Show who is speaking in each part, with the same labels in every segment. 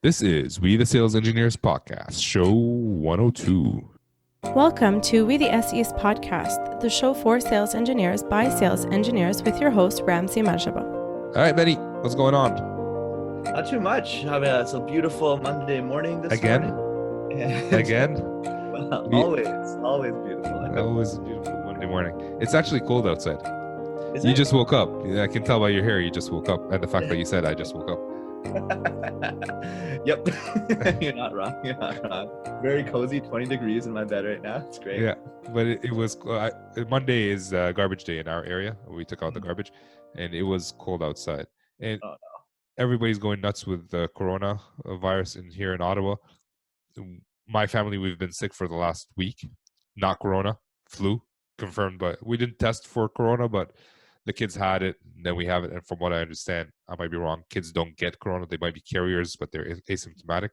Speaker 1: This is We the Sales Engineers Podcast, show 102.
Speaker 2: Welcome to We the SEs Podcast, the show for sales engineers by sales engineers with your host, Ramzi Majaba.
Speaker 1: All right, Benny, what's going on?
Speaker 3: Not too much. I mean, it's a beautiful Monday morning this
Speaker 1: Again?
Speaker 3: morning.
Speaker 1: Again?
Speaker 3: Well, always beautiful.
Speaker 1: Always a beautiful Monday morning. It's actually cold outside.
Speaker 3: Is
Speaker 1: You
Speaker 3: it?
Speaker 1: just woke up. I can tell by your hair you just woke up. And the fact that you said I just woke up.
Speaker 3: Yep. You're not wrong. Very cozy, 20 degrees in my bed right now. It's great.
Speaker 1: Yeah, but it was Monday is garbage day in our area. We took out the garbage, and it was cold outside. And
Speaker 3: Oh,
Speaker 1: everybody's going nuts with the corona virus here in Ottawa. My family, we've been sick for the last week. Not corona, flu confirmed, but we didn't test for corona, but the kids had it, and then we have it. And from what I understand, I might be wrong, kids don't get corona. They might be carriers, but they're asymptomatic.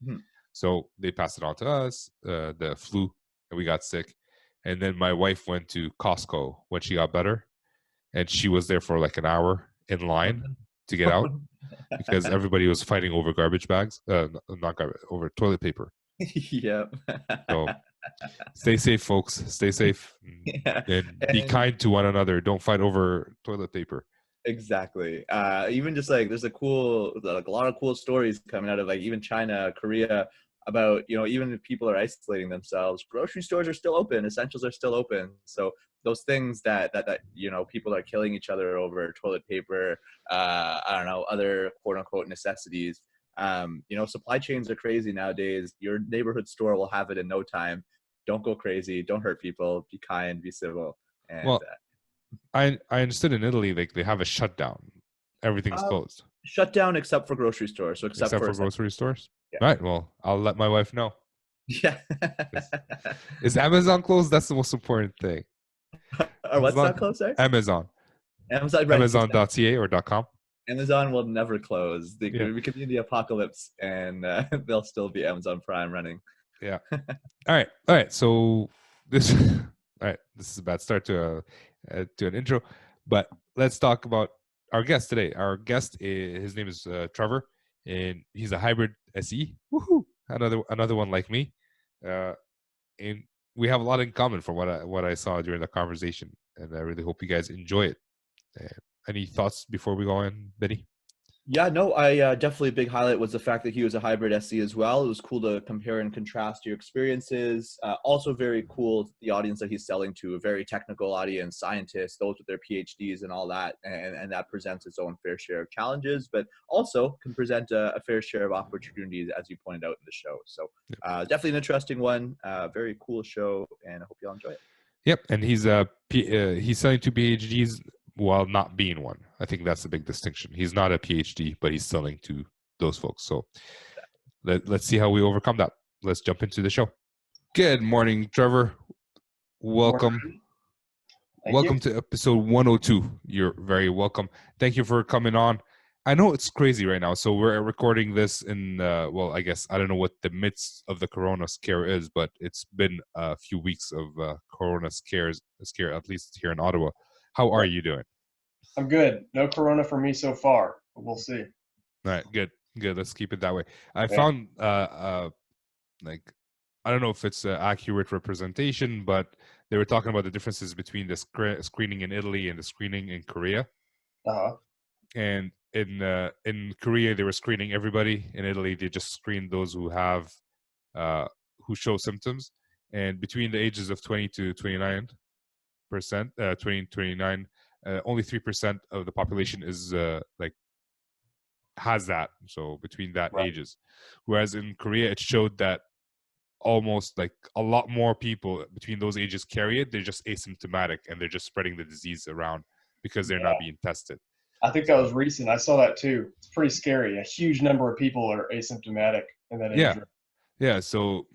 Speaker 3: Hmm.
Speaker 1: So they passed it on to us, the flu, and we got sick. And then my wife went to Costco when she got better, and she was there for like an hour in line to get out because everybody was fighting over garbage bags, not garbage, over toilet paper.
Speaker 3: Yep.
Speaker 1: So stay safe, folks. Stay safe
Speaker 3: Yeah.
Speaker 1: and be kind to one another. Don't fight over toilet paper.
Speaker 3: Exactly. Even just like there's a lot of cool stories coming out of like even China, Korea about, even if people are isolating themselves, grocery stores are still open, essentials are still open. So those things that people are killing each other over toilet paper, I don't know, other quote unquote necessities. Supply chains are crazy nowadays. Your neighborhood store will have it in no time. Don't go crazy. Don't hurt people. Be kind. Be civil. And
Speaker 1: Well, I understood in Italy, like they have a shutdown. Everything's closed.
Speaker 3: shut down except for grocery stores. So
Speaker 1: Except for
Speaker 3: essential-
Speaker 1: grocery stores?
Speaker 3: Yeah.
Speaker 1: All right, well, I'll let my wife know.
Speaker 3: Yeah.
Speaker 1: Is Amazon closed? That's the most important thing.
Speaker 3: Or what's that close, sorry?
Speaker 1: Amazon.
Speaker 3: Amazon, right.
Speaker 1: Amazon.ca or .com?
Speaker 3: Amazon will never close. We
Speaker 1: Yeah.
Speaker 3: could be in the apocalypse and they'll still be Amazon Prime running.
Speaker 1: Yeah. All right. So this, all right. This is a bad start to an intro, but let's talk about our guest today. Our guest, his name is Trevor, and he's a hybrid SE. Woohoo! Another one like me, and we have a lot in common from what I saw during the conversation, and I really hope you guys enjoy it. Any thoughts before we go in, Benny?
Speaker 3: Yeah, no, I definitely a big highlight was the fact that he was a hybrid SE as well. It was cool to compare and contrast your experiences. Also very cool, the audience that he's selling to, a very technical audience, scientists, those with their PhDs and all that. And that presents its own fair share of challenges, but also can present a fair share of opportunities, as you pointed out in the show. So definitely an interesting one, very cool show, and I hope you all enjoy it.
Speaker 1: Yep, and he's selling two PhDs while not being one. I think that's the big distinction. He's not a PhD, but he's selling to those folks. So let's see how we overcome that. Let's jump into the show. Good morning, Trevor. Welcome. Welcome to episode 102. You're very welcome. Thank you for coming on. I know it's crazy right now. So we're recording this in, I guess, I don't know what the midst of the Corona scare is, but it's been a few weeks of Corona scare, at least here in Ottawa. How are you doing?
Speaker 4: I'm good. No Corona for me so far, but we'll see.
Speaker 1: All right, good. Let's keep it that way. I found, like, I don't know if it's an accurate representation, but they were talking about the differences between the screening in Italy and the screening in Korea.
Speaker 4: Uh-huh.
Speaker 1: And in Korea, they were screening everybody. In Italy, they just screened those who have, who show symptoms. And between the ages of 20 to 29%, 29, only 3% of the population is has that. So between that ages, whereas in Korea, it showed that almost like a lot more people between those ages carry it. They're just asymptomatic and they're just spreading the disease around because they're not being tested.
Speaker 4: I think that was recent. I saw that too. It's pretty scary. A huge number of people are asymptomatic in that age group.
Speaker 1: Yeah. So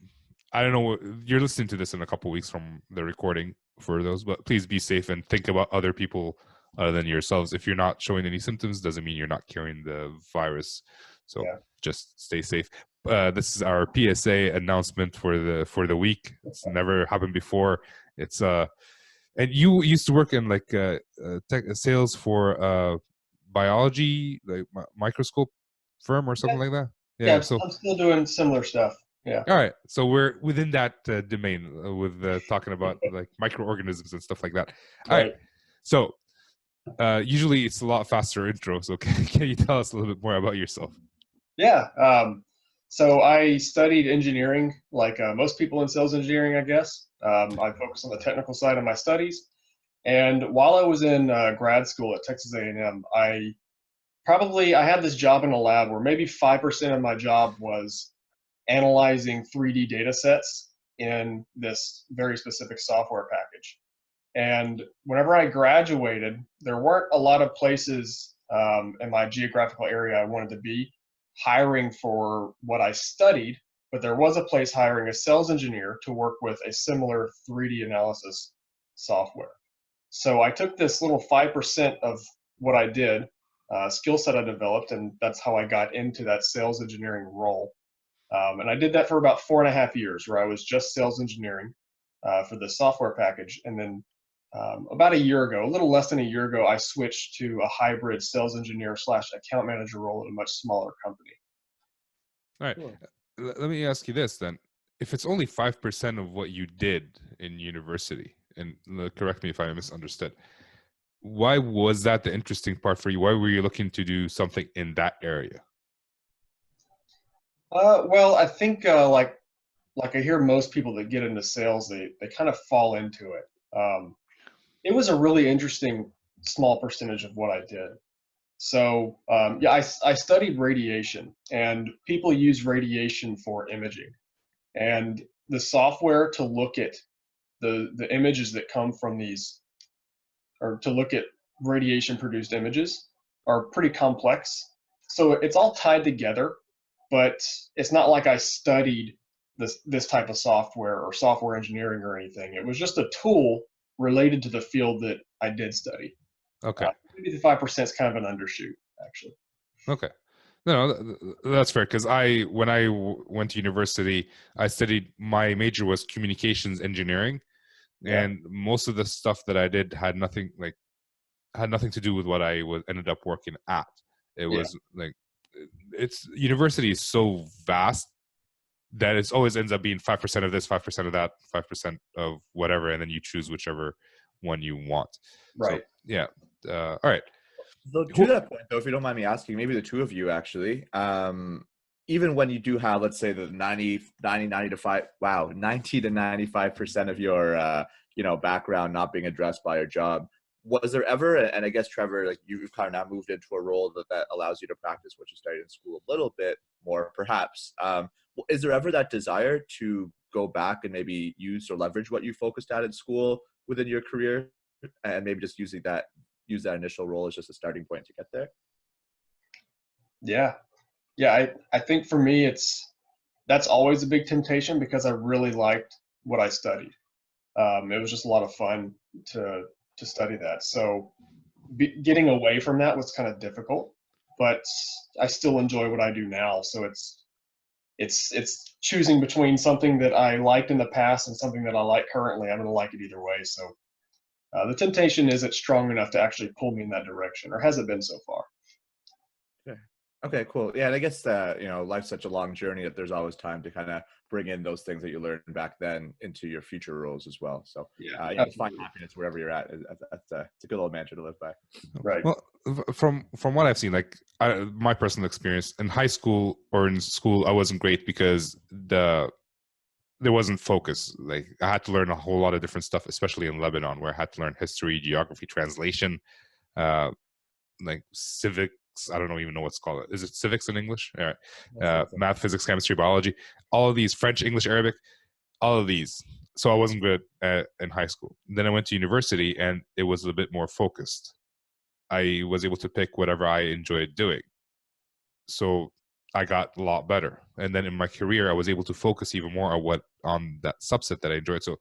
Speaker 1: I don't know. You're listening to this in a couple of weeks from the recording for those, but please be safe and think about other people other than yourselves. If you're not showing any symptoms, doesn't mean you're not carrying the virus. So just stay safe. This is our PSA announcement for the week. It's never happened before. It's and you used to work in like tech sales for biology, like microscope firm or something like that. Yeah.
Speaker 4: I'm still doing similar stuff. Yeah.
Speaker 1: All right. So we're within that domain with talking about like microorganisms and stuff like that. All right. So usually it's a lot faster intro. So can you tell us a little bit more about yourself?
Speaker 4: Yeah. So I studied engineering, like most people in sales engineering, I guess. I focused on the technical side of my studies. And while I was in grad school at Texas A&M, I had this job in a lab where maybe 5% of my job was analyzing 3D data sets in this very specific software package. And whenever I graduated, there weren't a lot of places in my geographical area I wanted to be hiring for what I studied, but there was a place hiring a sales engineer to work with a similar 3D analysis software. So I took this little 5% of what I did, skill set I developed, and that's how I got into that sales engineering role. And I did that for about 4.5 years, where I was just sales engineering for the software package. And then about a year ago, a little less than a year ago, I switched to a hybrid sales engineer / account manager role at a much smaller company.
Speaker 1: All right. Cool. Let me ask you this then. If it's only 5% of what you did in university, and correct me if I misunderstood, why was that the interesting part for you? Why were you looking to do something in that area?
Speaker 4: Well, I think like I hear most people that get into sales, they kind of fall into it. It was a really interesting small percentage of what I did. So yeah, I studied radiation, and people use radiation for imaging, and the software to look at the images that come from these, or to look at radiation produced images, are pretty complex. So it's all tied together, but it's not like I studied this type of software or software engineering or anything. It was just a tool related to the field that I did study.
Speaker 1: Okay.
Speaker 4: Maybe the 5% is kind of an undershoot, actually.
Speaker 1: Okay. No, that's fair. Because when I went to university, I studied, my major was communications engineering, and most of the stuff that I did had nothing to do with what I ended up working at. It was like, it's university is so vast that it always ends up being 5% of this, 5% of that, 5% of whatever, and then you choose whichever one you want.
Speaker 4: Right.
Speaker 1: So, yeah. All right.
Speaker 3: So to that point, though, if you don't mind me asking, maybe the two of you actually, even when you do have, let's say, the 90 to 95% of your, background not being addressed by your job, was there ever, and I guess, Trevor, like you've kind of now moved into a role that allows you to practice what you studied in school a little bit more, perhaps. Is there ever that desire to go back and maybe use or leverage what you focused at in school within your career, and maybe just use that initial role as just a starting point to get there?
Speaker 4: Yeah. I think for me, that's always a big temptation, because I really liked what I studied. It was just a lot of fun to study that. So getting away from that was kind of difficult, but I still enjoy what I do now. So it's choosing between something that I liked in the past and something that I like currently. I'm going to like it either way. So the temptation isn't strong enough to actually pull me in that direction, or has it been so far?
Speaker 3: Okay, cool. Yeah, and I guess life's such a long journey that there's always time to kind of bring in those things that you learned back then into your future roles as well. So find happiness wherever you're at. It's a good old mantra to live by.
Speaker 4: Right.
Speaker 1: Well, from what I've seen, like my personal experience in high school or in school, I wasn't great because there wasn't focus. Like I had to learn a whole lot of different stuff, especially in Lebanon, where I had to learn history, geography, translation, like civics. I don't even know what's called. Is it civics in English? All right. Math, physics, chemistry, biology, all of these, French, English, Arabic, all of these. So I wasn't good in high school. Then I went to university, and it was a bit more focused. I was able to pick whatever I enjoyed doing. So I got a lot better. And then in my career, I was able to focus even more on that subset that I enjoyed. So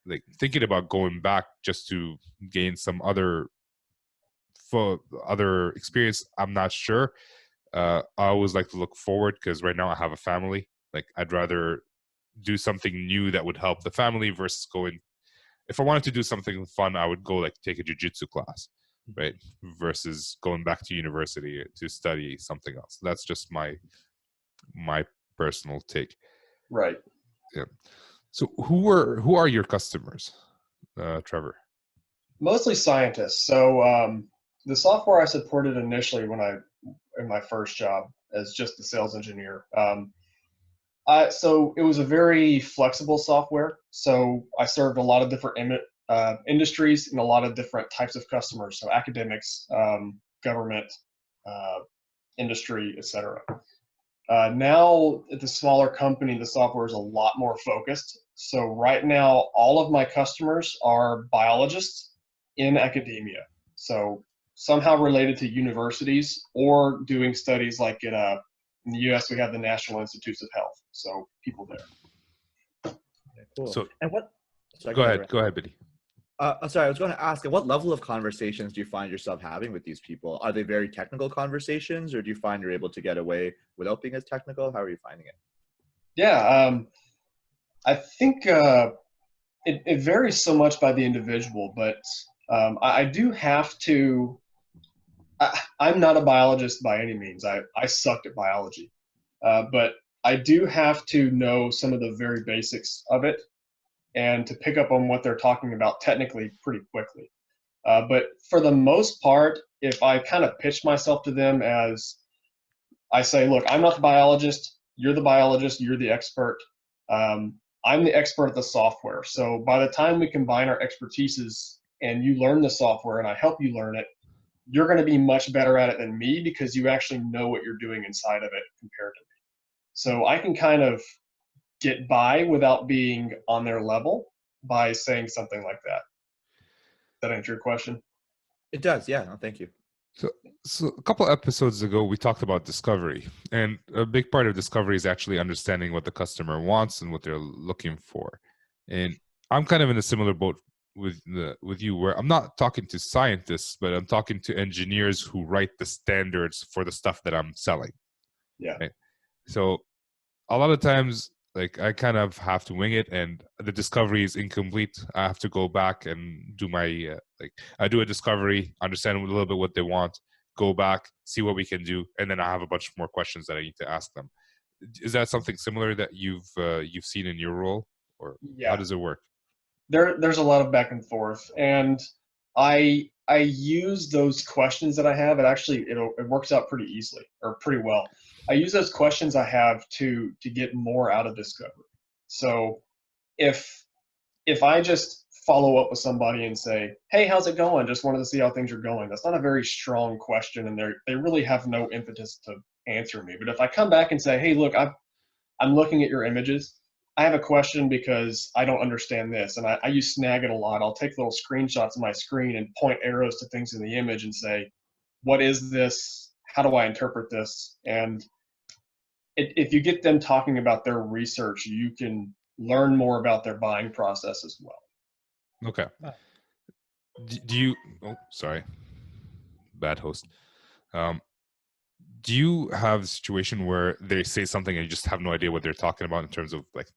Speaker 1: like thinking about going back just to gain some other experience, I'm not sure. I always like to look forward, because right now I have a family. Like I'd rather do something new that would help the family versus going. If I wanted to do something fun, I would go like take a jiu-jitsu class, right? Versus going back to university to study something else. That's just my my personal take.
Speaker 4: Right.
Speaker 1: Yeah. So who are your customers, Trevor?
Speaker 4: Mostly scientists. So the software I supported initially in my first job as just a sales engineer. So it was a very flexible software. So I served a lot of different industries and a lot of different types of customers. So academics, government, uh, industry, etc. Now at the smaller company, the software is a lot more focused. So right now, all of my customers are biologists in academia. So somehow related to universities or doing studies like in the US, we have the National Institutes of Health. So people there.
Speaker 3: Okay, cool.
Speaker 1: So
Speaker 3: And what? Sorry,
Speaker 1: go ahead, Biddy.
Speaker 3: Sorry, I was going to ask, at what level of conversations do you find yourself having with these people? Are they very technical conversations, or do you find you're able to get away without being as technical? How are you finding it?
Speaker 4: Yeah, I think it varies so much by the individual, but I do have to. I'm not a biologist by any means. I sucked at biology, but I do have to know some of the very basics of it and to pick up on what they're talking about technically pretty quickly. But for the most part, if I kind of pitch myself to them as I say, look, I'm not the biologist, you're the expert. I'm the expert at the software. So by the time we combine our expertises and you learn the software and I help you learn it, you're going to be much better at it than me because you actually know what you're doing inside of it compared to me. So I can kind of get by without being on their level by saying something like that. That answer your question?
Speaker 3: It does, yeah. No, thank you.
Speaker 1: So a couple episodes ago, we talked about discovery, and a big part of discovery is actually understanding what the customer wants and what they're looking for. And I'm kind of in a similar boat with you, where I'm not talking to scientists, but I'm talking to engineers who write the standards for the stuff that I'm selling.
Speaker 4: Yeah.
Speaker 1: Right? So a lot of times, like, I kind of have to wing it, and the discovery is incomplete. I have to go back and do my I do a discovery, understand a little bit what they want, go back, see what we can do, and then I have a bunch more questions that I need to ask them. Is that something similar that you've seen in your role, or
Speaker 4: Yeah.
Speaker 1: how does it work?
Speaker 4: There's a lot of back and forth, and I use those questions that I have. It works out pretty easily or pretty well. I use those questions I have to get more out of discovery. So if I just follow up with somebody and say, "Hey, how's it going? Just wanted to see how things are going," that's not a very strong question, and they really have no impetus to answer me. But if I come back and say, "Hey, look, I'm looking at your images. I have a question because I don't understand this," and I use Snagit a lot. I'll take little screenshots of my screen and point arrows to things in the image and say, "What is this? How do I interpret this?" And if you get them talking about their research, you can learn more about their buying process as well.
Speaker 1: Okay. Do you? Oh, sorry, bad host. Do you have a situation where they say something and you just have no idea what they're talking about in terms of like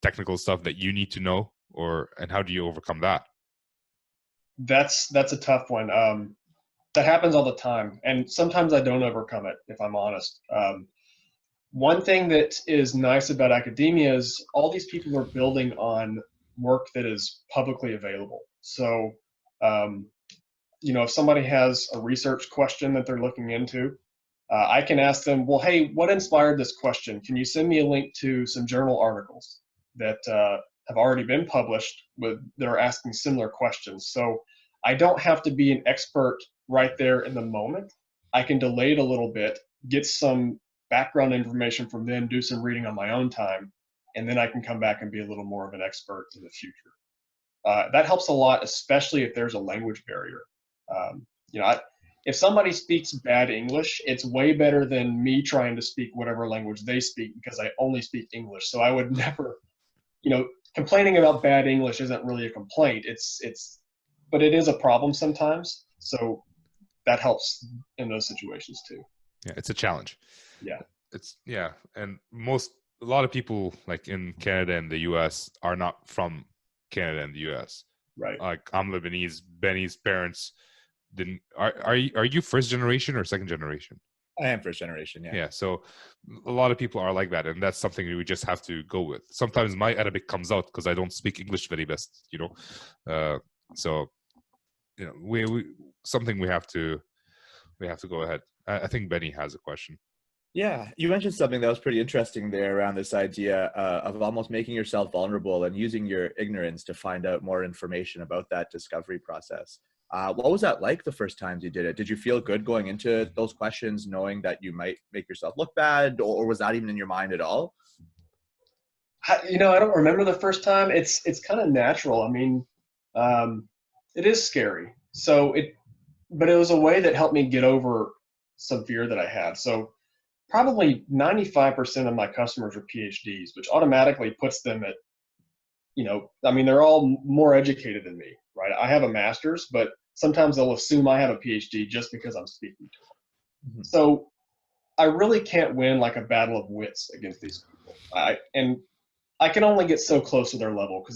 Speaker 1: technical stuff that you need to know, and how do you overcome that?
Speaker 4: That's a tough one. That happens all the time, and sometimes I don't overcome it, if I'm honest. One thing that is nice about academia is all these people are building on work that is publicly available. So, if somebody has a research question that they're looking into, I can ask them, well, hey, what inspired this question? Can you send me a link to some journal articles that have already been published that are asking similar questions? So I don't have to be an expert right there in the moment. I can delay it a little bit, get some background information from them, do some reading on my own time, and then I can come back and be a little more of an expert in the future. That helps a lot, especially if there's a language barrier. If somebody speaks bad English, it's way better than me trying to speak whatever language they speak because I only speak English. So I would never, complaining about bad English isn't really a complaint. But it is a problem sometimes. So that helps in those situations too.
Speaker 1: Yeah, it's a challenge.
Speaker 4: Yeah.
Speaker 1: And a lot of people like in Canada and the US are not from Canada and the US.
Speaker 4: Right.
Speaker 1: Like I'm Lebanese. Benny's parents didn't. Are you first generation or second generation?
Speaker 3: I am first generation. Yeah.
Speaker 1: Yeah, so a lot of people are like that, and that's something we just have to go with. Sometimes my Arabic comes out because I don't speak English very best, so we something we have to go ahead. I think Benny has a question.
Speaker 3: Yeah, you mentioned something that was pretty interesting there around this idea of almost making yourself vulnerable and using your ignorance to find out more information about that discovery process. What was that like the first times you did it? Did you feel good going into those questions, knowing that you might make yourself look bad, or was that even in your mind at all?
Speaker 4: I don't remember the first time. It's kind of natural. I mean, it is scary. But it was a way that helped me get over some fear that I had. So probably 95% of my customers are PhDs, which automatically puts them at, I mean, they're all more educated than me, right? I have a master's, but sometimes they'll assume I have a PhD just because I'm speaking to them. Mm-hmm. So I really can't win like a battle of wits against these people. And I can only get so close to their level because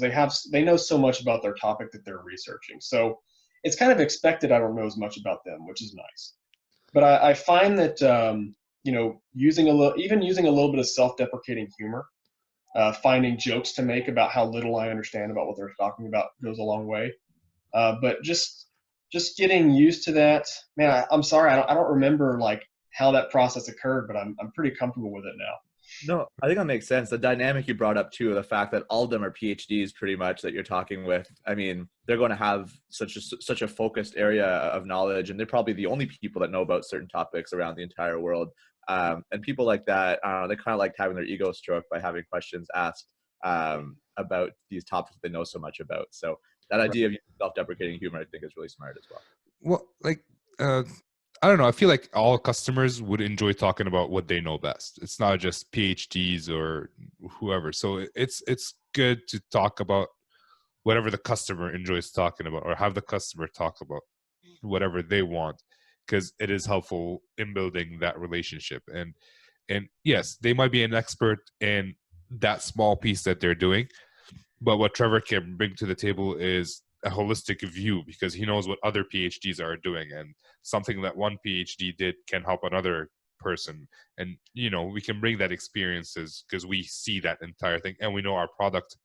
Speaker 4: they know so much about their topic that they're researching. So it's kind of expected I don't know as much about them, which is nice. But I find that using a little bit of self-deprecating humor, finding jokes to make about how little I understand about what they're talking about goes a long way. But just getting used to that, man. I'm sorry, I don't remember like how that process occurred, but I'm pretty comfortable with it now.
Speaker 3: No, I think that makes sense. The dynamic you brought up too, the fact that all of them are PhDs pretty much that you're talking with. I mean, they're going to have such a focused area of knowledge, and they're probably the only people that know about certain topics around the entire world. And people like that, they kind of like having their ego stroked by having questions asked about these topics they know so much about. So that idea of self-deprecating humor, I think, is really smart as well.
Speaker 1: Well, like, I don't know. I feel like all customers would enjoy talking about what they know best. It's not just PhDs or whoever. So it's good to talk about whatever the customer enjoys talking about, or have the customer talk about whatever they want, because it is helpful in building that relationship. And yes, they might be an expert in that small piece that they're doing, but what Trevor can bring to the table is a holistic view, because he knows what other PhDs are doing, and something that one PhD did can help another person. And we can bring that experiences because we see that entire thing, and we know our product,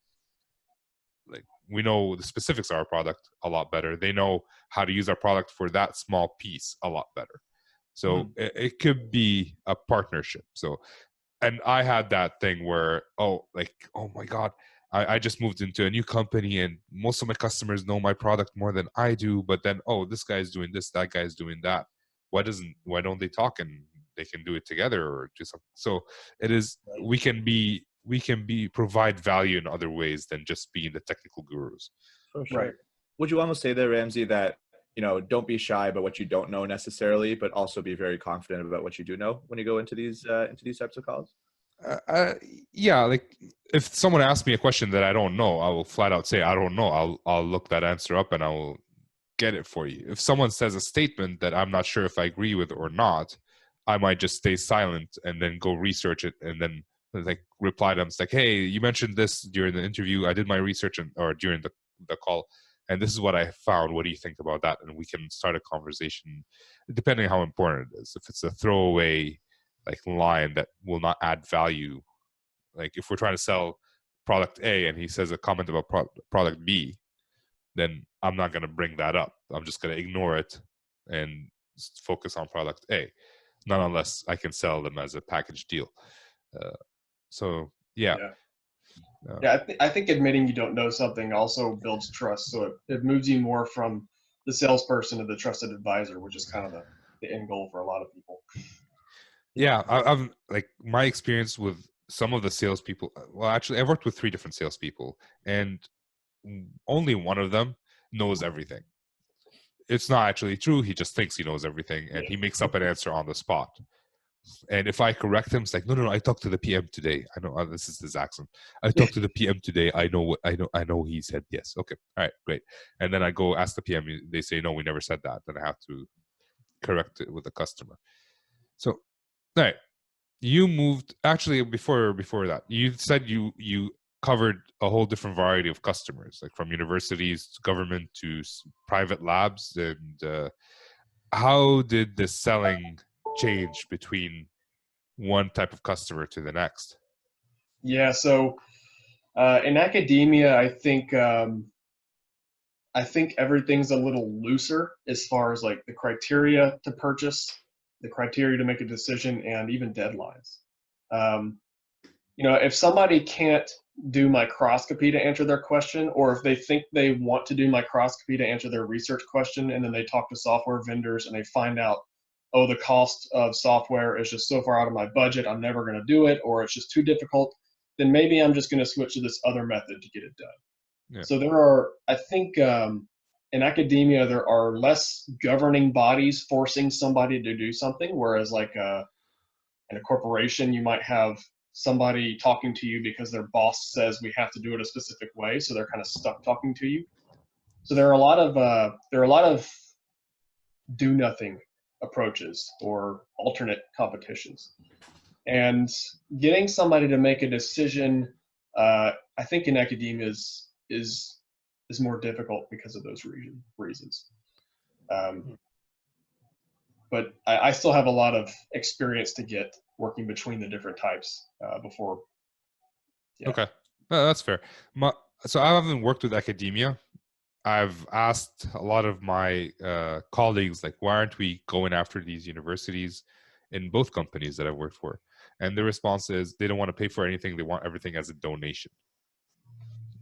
Speaker 1: like we know the specifics of our product a lot better. They know how to use our product for that small piece a lot better. So it could be a partnership. So, and I had that thing where, oh my God, I just moved into a new company and most of my customers know my product more than I do. But then, this guy's doing this, that guy's doing that. Why don't they talk and they can do it together or do something? So it is, we can provide value in other ways than just being the technical gurus.
Speaker 3: For sure. Right. Would you almost say there, Ramzi, that, don't be shy about what you don't know necessarily, but also be very confident about what you do know when you go into these types of calls?
Speaker 1: Yeah, like if someone asks me a question that I don't know, I will flat out say I don't know. I'll look that answer up and I will get it for you. If someone says a statement that I'm not sure if I agree with or not, I might just stay silent and then go research it and then like reply to them. It's like, hey, you mentioned this during the interview. I did my research or during the call, and this is what I found. What do you think about that? And we can start a conversation depending on how important it is. If it's a throwaway like line that will not add value, like if we're trying to sell product A and he says a comment about product B, then I'm not going to bring that up. I'm just going to ignore it and focus on product A, not unless I can sell them as a package deal. So yeah.
Speaker 4: I think admitting you don't know something also builds trust. So it moves you more from the salesperson to the trusted advisor, which is kind of the end goal for a lot of people.
Speaker 1: Yeah, I've like my experience with some of the salespeople. Well, actually, I've worked with 3 different salespeople, and only one of them knows everything. It's not actually true. He just thinks he knows everything, and he makes up an answer on the spot. And if I correct him, it's like, no, I talked to the PM today. I know this is his accent. I talked to the PM today. I know he said yes. Okay, all right, great. And then I go ask the PM. They say no, we never said that. Then I have to correct it with the customer. So, all right. You moved actually before that. You said you covered a whole different variety of customers, like from universities to government to private labs. And how did the selling change between one type of customer to the next?
Speaker 4: Yeah. So in academia, I think everything's a little looser as far as like the criteria to purchase, the criteria to make a decision, and even deadlines. If somebody can't do microscopy to answer their question, or if they think they want to do microscopy to answer their research question, and then they talk to software vendors and they find out, oh, the cost of software is just so far out of my budget, I'm never going to do it, or it's just too difficult, then maybe I'm just going to switch to this other method to get it done.
Speaker 1: Yeah.
Speaker 4: So I think in academia, there are less governing bodies forcing somebody to do something, whereas like in a corporation, you might have somebody talking to you because their boss says we have to do it a specific way, so they're kind of stuck talking to you. So there are a lot of do nothing approaches or alternate competitions, and getting somebody to make a decision, I think in academia is more difficult because of those reasons. But I still have a lot of experience to get working between the different types before. Yeah.
Speaker 1: Okay, that's fair. So I haven't worked with academia. I've asked a lot of my colleagues, like, why aren't we going after these universities in both companies that I've worked for? And the response is they don't want to pay for anything. They want everything as a donation.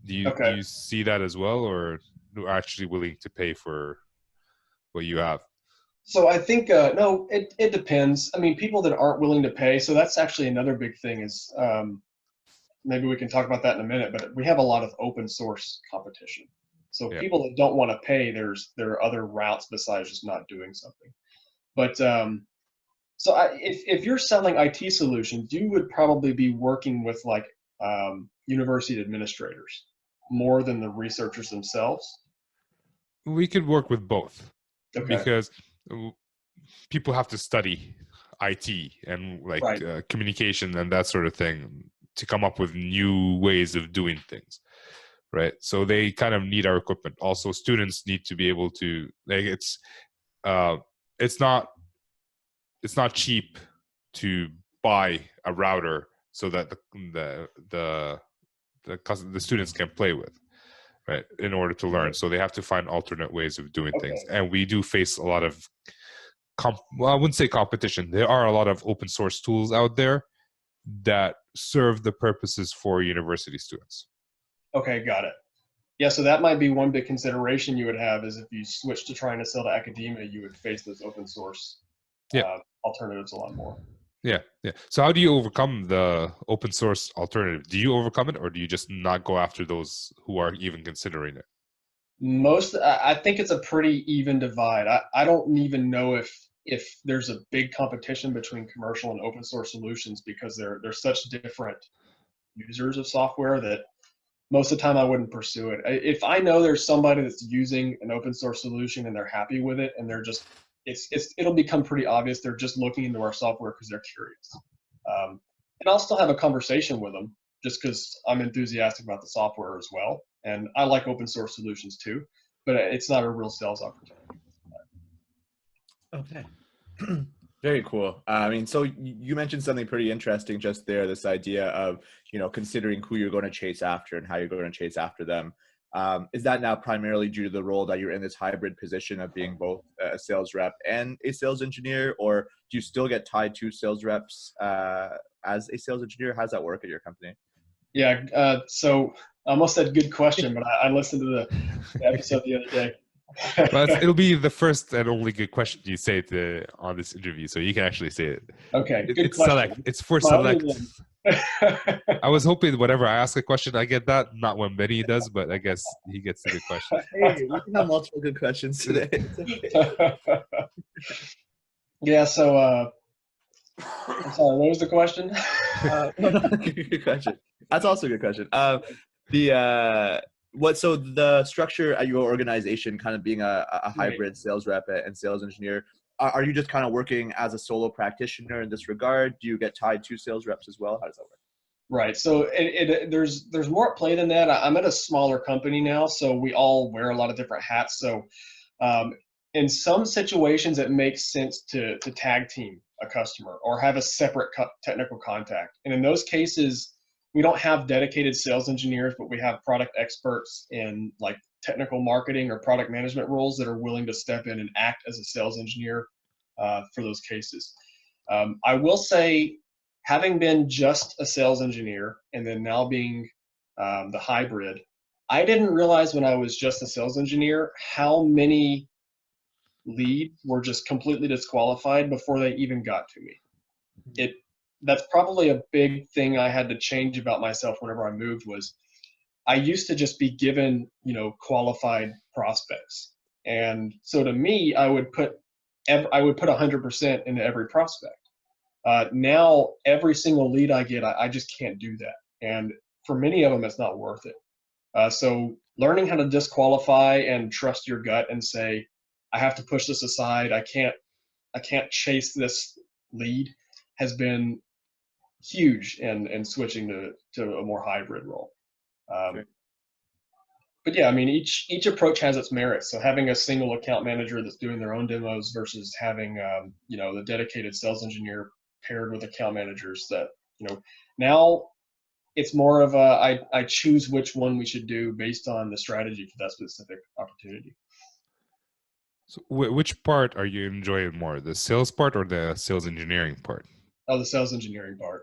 Speaker 1: Do you see that as well, or are actually willing to pay for what you have?
Speaker 4: So I think, no, it depends. I mean, people that aren't willing to pay, so that's actually another big thing is, maybe we can talk about that in a minute, but we have a lot of open source competition. So people that don't want to pay, there are other routes besides just not doing something. But if you're selling IT solutions, you would probably be working with like university administrators more than the researchers themselves.
Speaker 1: We could work with both.
Speaker 4: Okay.
Speaker 1: Because people have to study IT and like communication and that sort of thing to come up with new ways of doing things, right? So they kind of need our equipment. Also, students need to be able to, like, it's not cheap to buy a router so that the students can play with, right, in order to learn. So they have to find alternate ways of doing things. And we do face a lot of, I wouldn't say competition. There are a lot of open source tools out there that serve the purposes for university students. Okay,
Speaker 4: got it. Yeah, so that might be one big consideration you would have is if you switch to trying to sell to academia, you would face those open source alternatives a lot more.
Speaker 1: Yeah. So how do you overcome the open source alternative? Do you overcome it, or do you just not go after those who are even considering it?
Speaker 4: I think it's a pretty even divide. I don't even know if there's a big competition between commercial and open source solutions because they're such different users of software that most of the time I wouldn't pursue it. If I know there's somebody that's using an open source solution and they're happy with it and they're just it'll become pretty obvious they're just looking into our software because they're curious. And I'll still have a conversation with them just because I'm enthusiastic about the software as well. And I like open source solutions too, but it's not a real sales opportunity.
Speaker 3: Okay. Very cool. I mean, so you mentioned something pretty interesting just there, this idea of, considering who you're going to chase after and how you're going to chase after them. Is that now primarily due to the role that you're in this hybrid position of being both a sales rep and a sales engineer, or do you still get tied to sales reps as a sales engineer? How does that work at your company?
Speaker 4: Yeah, so I almost said good question, but I listened to the episode the other day.
Speaker 1: Well, it'll be the first and only good question you say on this interview, so you can actually say it.
Speaker 4: Okay, good
Speaker 1: it's
Speaker 4: question.
Speaker 1: Select. It's for select. I was hoping whenever I ask a question, I get that. Not when Benny does, but I guess he gets the good question.
Speaker 3: Hey, we can have multiple good questions today.
Speaker 4: Yeah, so I'm sorry, what was the question?
Speaker 3: Good question. That's also a good question. So the structure at your organization, kind of being a hybrid sales rep and sales engineer, are you just kind of working as a solo practitioner in this regard? Do you get tied to sales reps as well? How does that work?
Speaker 4: Right. So there's more at play than that. I'm at a smaller company now, so we all wear a lot of different hats. So in some situations, it makes sense to tag team a customer or have a separate technical contact. And in those cases, we don't have dedicated sales engineers, but we have product experts in like technical marketing or product management roles that are willing to step in and act as a sales engineer for those cases. I will say, having been just a sales engineer and then now being the hybrid, I didn't realize when I was just a sales engineer how many leads were just completely disqualified before they even got to me. That's probably a big thing I had to change about myself whenever I moved. Was I used to just be given, qualified prospects. And so to me, I would put 100% into every prospect. Now every single lead I get, I just can't do that. And for many of them, it's not worth it. So learning how to disqualify and trust your gut and say, I have to push this aside. I can't chase this lead has been huge in switching to a more hybrid role. But yeah, I mean, each approach has its merits. So having a single account manager that's doing their own demos versus having, the dedicated sales engineer paired with account managers that, now it's more of I choose which one we should do based on the strategy for that specific opportunity.
Speaker 1: So which part are you enjoying more, the sales part or the sales engineering part?
Speaker 4: Oh, the sales engineering part.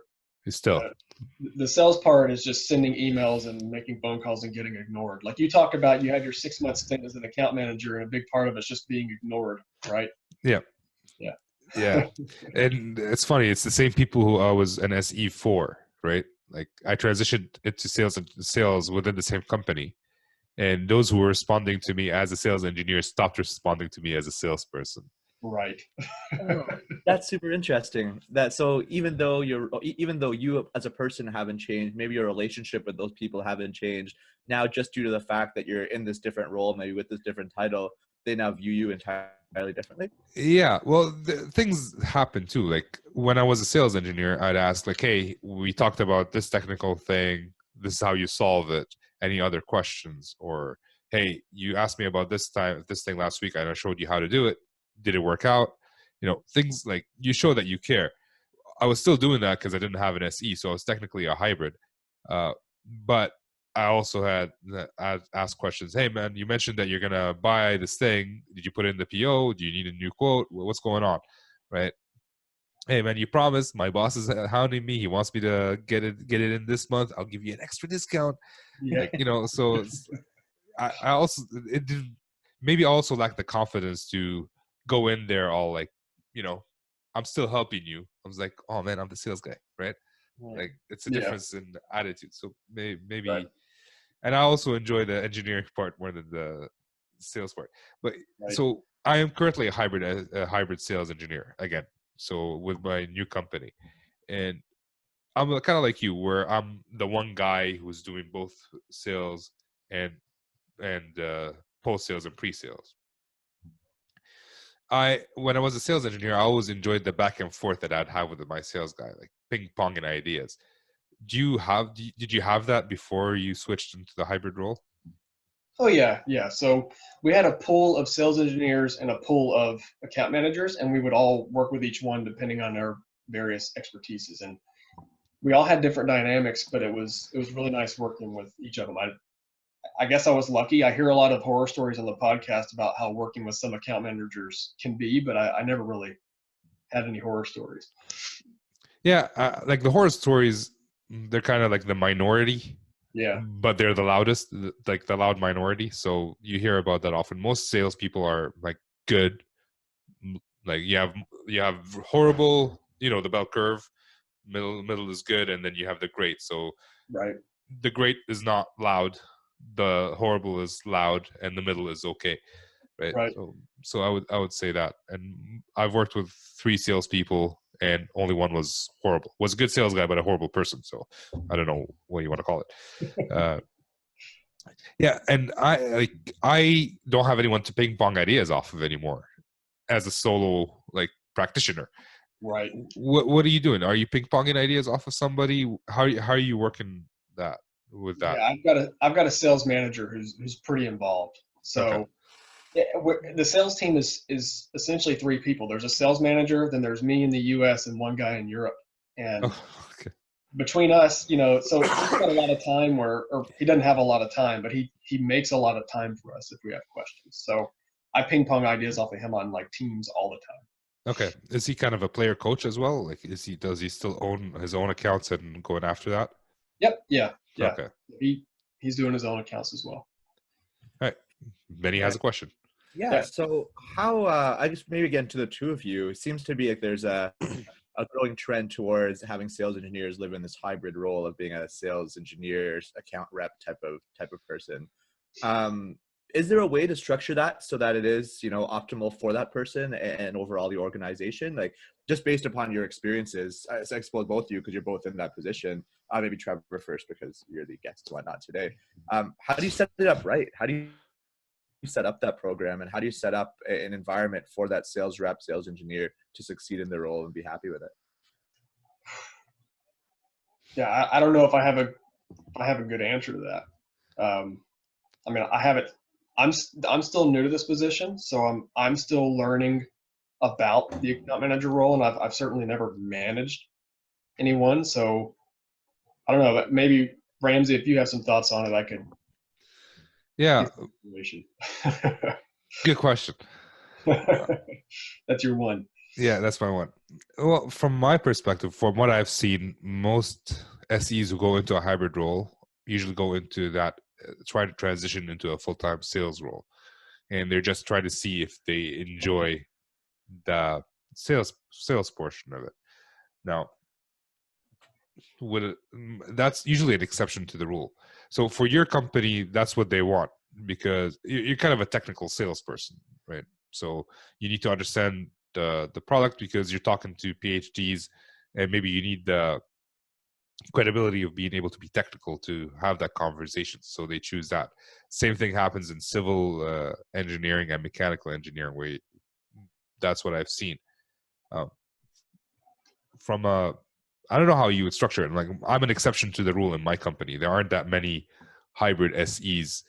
Speaker 1: Still.
Speaker 4: The sales part is just sending emails and making phone calls and getting ignored. Like you talked about, you had your 6-month stint as an account manager, and a big part of it's just being ignored, right?
Speaker 1: Yeah. And it's funny, it's the same people who I was an SE for, right? Like I transitioned into sales within the same company, and those who were responding to me as a sales engineer stopped responding to me as a salesperson.
Speaker 4: Right.
Speaker 3: Oh, that's super interesting. So even though you as a person haven't changed, maybe your relationship with those people haven't changed. Now, just due to the fact that you're in this different role, maybe with this different title, they now view you entirely differently.
Speaker 1: Yeah, well, things happen too. Like when I was a sales engineer, I'd ask like, "Hey, we talked about this technical thing. This is how you solve it. Any other questions?" Or, "Hey, you asked me about this thing last week, and I showed you how to do it. Did it work out?" Things like you show that you care. I was still doing that because I didn't have an SE, so I was technically a hybrid. But I also I'd ask questions. Hey, man, you mentioned that you're gonna buy this thing. Did you put it in the PO? Do you need a new quote? What's going on, right? Hey, man, you promised. My boss is hounding me. He wants me to get it in this month. I'll give you an extra discount.
Speaker 4: Yeah.
Speaker 1: So I also it didn't. Maybe I also lack the confidence to go in there all like, I'm still helping you. I was like, oh man, I'm the sales guy, right? Like it's a difference in attitude. So maybe,
Speaker 4: Right.
Speaker 1: And I also enjoy the engineering part more than the sales part. But so I am currently a hybrid sales engineer again. So with my new company, and I'm kind of like you, where I'm the one guy who's doing both sales and post sales and pre-sales. When I was a sales engineer, I always enjoyed the back and forth that I'd have with my sales guy, like ping ponging ideas. Did you have that before you switched into the hybrid role?
Speaker 4: Oh yeah. So we had a pool of sales engineers and a pool of account managers, and we would all work with each one depending on their various expertises. And we all had different dynamics, but it was really nice working with each of them. I guess I was lucky. I hear a lot of horror stories on the podcast about how working with some account managers can be, but I never really had any horror stories.
Speaker 1: Yeah, like the horror stories, they're kind of like the minority.
Speaker 4: Yeah.
Speaker 1: But they're the loudest, like the loud minority. So you hear about that often. Most salespeople are like good. Like you have horrible, the bell curve. Middle is good, and then you have the great. So
Speaker 4: right.
Speaker 1: The great is not loud. The horrible is loud, and the middle is okay. Right. So I would say that. And I've worked with 3 salespeople, and only one was horrible. Was a good sales guy, but a horrible person. So I don't know what you want to call it. Yeah, and I don't have anyone to ping pong ideas off of anymore as a solo practitioner.
Speaker 4: Right.
Speaker 1: What are you doing? Are you ping ponging ideas off of somebody? How are you working with that?
Speaker 4: Yeah, I've got a sales manager who's pretty involved. So Yeah, the sales team is essentially 3 people. There's a sales manager, then there's me in the U.S. and one guy in Europe. And
Speaker 1: Oh, okay.
Speaker 4: between us, so he's got a lot of time or he doesn't have a lot of time, but he makes a lot of time for us if we have questions. So I ping pong ideas off of him on like Teams all the time.
Speaker 1: Okay. Is he kind of a player coach as well? Like, does he still own his own accounts and going after that?
Speaker 4: Yep. Yeah.
Speaker 1: Okay.
Speaker 4: He's doing his own accounts as well.
Speaker 1: All right. Benny has a question.
Speaker 3: Yeah. So how, I guess maybe again to the two of you, it seems to be like there's a growing trend towards having sales engineers live in this hybrid role of being a sales engineer, account rep type of person. Is there a way to structure that so that it is, optimal for that person and overall the organization? Like, just based upon your experiences, I suppose both of you, because you're both in that position. Maybe Trevor first, because you're the guest and whatnot today. How do you set it up right? How do you set up that program, and how do you set up an environment for that sales rep, sales engineer to succeed in their role and be happy with it?
Speaker 4: Yeah, I don't know if I have a good answer to that. I mean, I have it. I'm still new to this position, so I'm still learning about the account manager role, and I've certainly never managed anyone. So I don't know. Maybe Ramzi, if you have some thoughts on it, I could.
Speaker 1: Yeah. Good question.
Speaker 4: That's your one.
Speaker 1: Yeah, that's my one. Well, from my perspective, from what I've seen, most SEs who go into a hybrid role usually go into that, try to transition into a full-time sales role. And they're just trying to see if they enjoy the sales portion of it. Now, that's usually an exception to the rule. So for your company, that's what they want, because you're kind of a technical salesperson, right? So you need to understand the product, because you're talking to PhDs, and maybe you need the credibility of being able to be technical to have that conversation. So they choose that. Same thing happens in civil engineering and mechanical engineering, where that's what I've seen. I don't know how you would structure it. Like, I'm an exception to the rule in my company. There aren't that many hybrid SEs